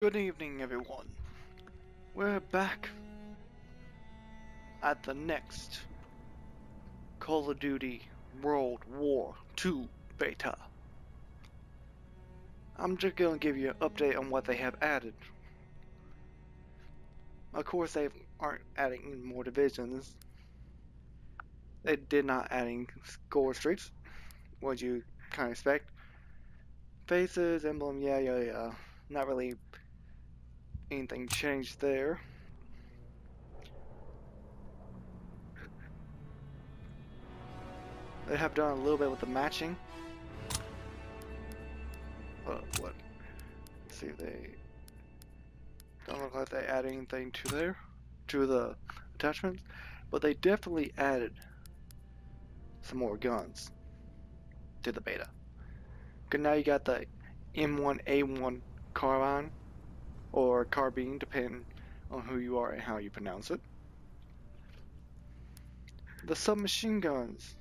Good evening, everyone. We're back at the next Call of Duty World War II Beta. I'm just gonna give you an update on what they have added. Of course, they aren't adding more divisions. They did not adding score streaks, what you kind of expect. Faces, emblem, yeah. Not really anything changed there. They have done a little bit with the matching. What? Let's see if they don't look like they add anything to the attachments, but they definitely added some more guns to the beta. Cause now you got the M1A1 carbine or carbine, depending on who you are and how you pronounce it. The submachine guns.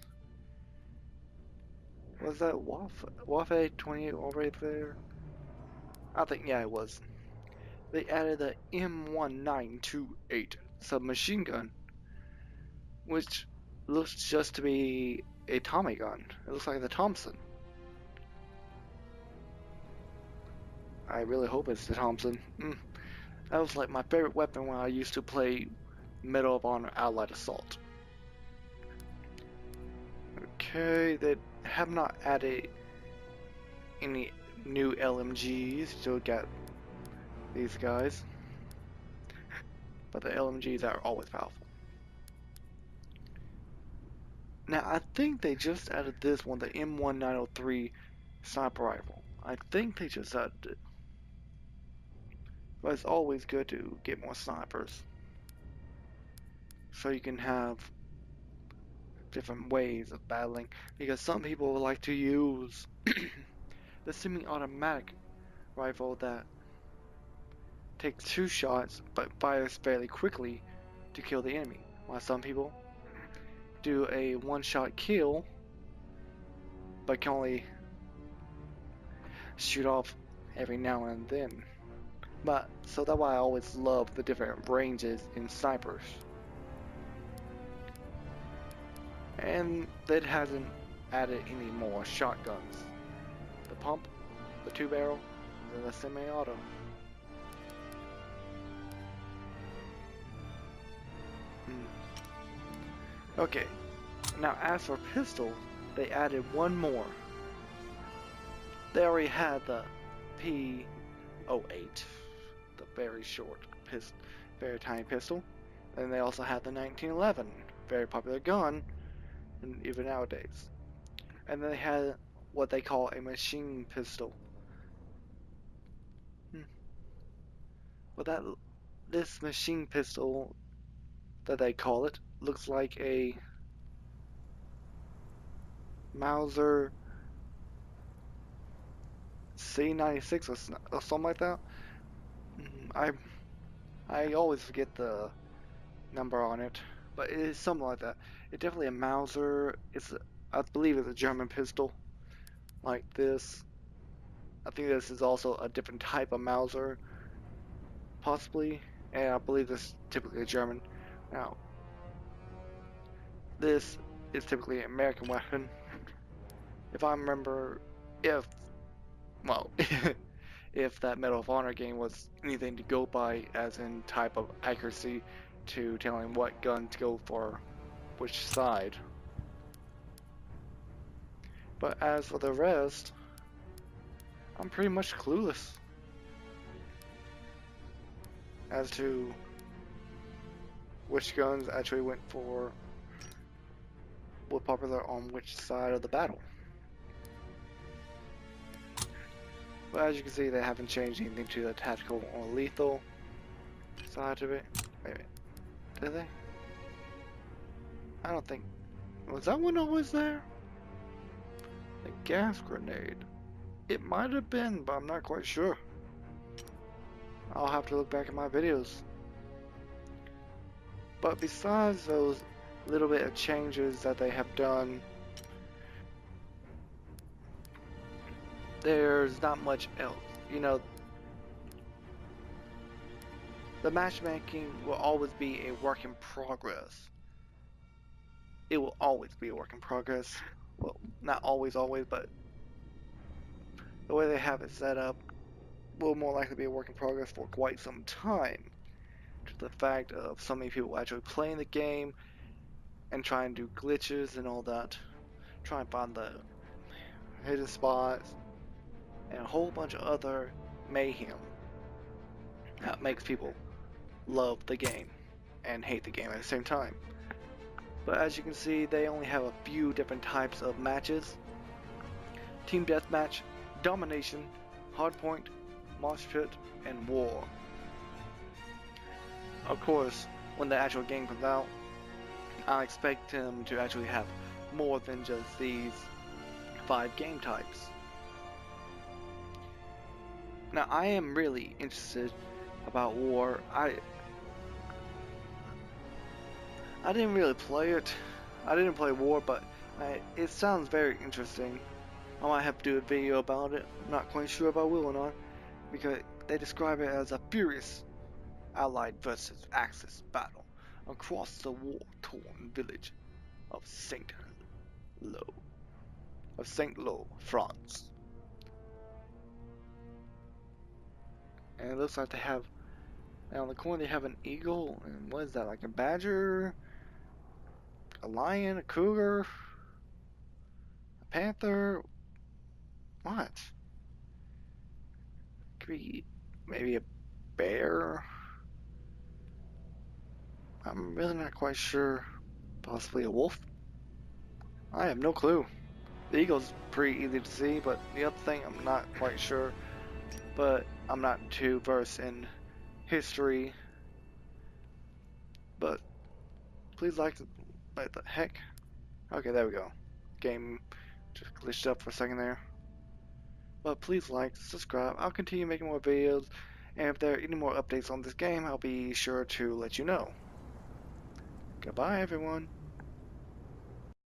Was that Waffe 28 already there? I think yeah it was. They added the M1928 submachine gun, which looks just to be a Tommy gun. It looks like the Thompson. I really hope it's the Thompson. That was like my favorite weapon when I used to play Medal of Honor Allied Assault. Okay, they have not added any new LMGs. Still got these guys. But the LMGs are always powerful. Now, I think they just added this one, the M1903 sniper rifle. I think they just added it. But it's always good to get more snipers. So you can have different ways of battling. Because some people like to use the semi-automatic rifle that takes 2 shots but fires fairly quickly to kill the enemy. While some people do a 1-shot kill but can only shoot off every now and then. But so that's why I always love the different ranges in snipers. And that hasn't added any more shotguns. The pump, the 2-barrel, and the semi-auto. Okay, now as for pistol, they added one more. They already had the P08, the very short very tiny pistol, and they also had the 1911, very popular gun, and even nowadays. And they had what they call a machine pistol. But this machine pistol that they call it looks like a Mauser C96 or something like that. I always forget the number on it, but it is something like that. It's definitely a Mauser. I believe it's a German pistol, like this. I think this is also a different type of Mauser, possibly, and I believe this is typically a German. Now, this is typically an American weapon. If I remember, well, if that Medal of Honor game was anything to go by as in type of accuracy to telling what gun to go for which side. But as for the rest, I'm pretty much clueless as to which guns actually were popular on which side of the battle. But as you can see, they haven't changed anything to the tactical or lethal side of it. Wait a minute. Did they? I don't think... Was that one always there? The gas grenade. It might have been, but I'm not quite sure. I'll have to look back at my videos. But besides those little bit of changes that they have done, there's not much else. You know, the matchmaking will always be a work in progress. It will always be a work in progress. Well, not always, but the way they have it set up will more likely be a work in progress for quite some time. To the fact of so many people actually playing the game and trying to do glitches and all that, trying to find the hidden spots and a whole bunch of other mayhem that makes people love the game and hate the game at the same time. But as you can see, they only have a few different types of matches: Team Deathmatch, Domination, Hardpoint, Mosh Pit, and War. Of course, when the actual game comes out, I expect them to actually have more than just these 5 game types. Now, I am really interested about War. I didn't really play it. I didn't play War, but it sounds very interesting. I might have to do a video about it. I'm not quite sure if I will or not, because they describe it as a furious Allied versus Axis battle across the war-torn village of Saint-Lô, France. And it looks like they have, and on the corner they have an eagle, and what is that, like a badger, a lion, a cougar, a panther, what? Could be maybe a bear? I'm really not quite sure. Possibly a wolf? I have no clue. The eagle's pretty easy to see, but the other thing I'm not quite sure. But I'm not too versed in history. But please like the heck. Okay, there we go. Game just glitched up for a second there. But please like, subscribe. I'll continue making more videos, and if there are any more updates on this game, I'll be sure to let you know. Goodbye, everyone.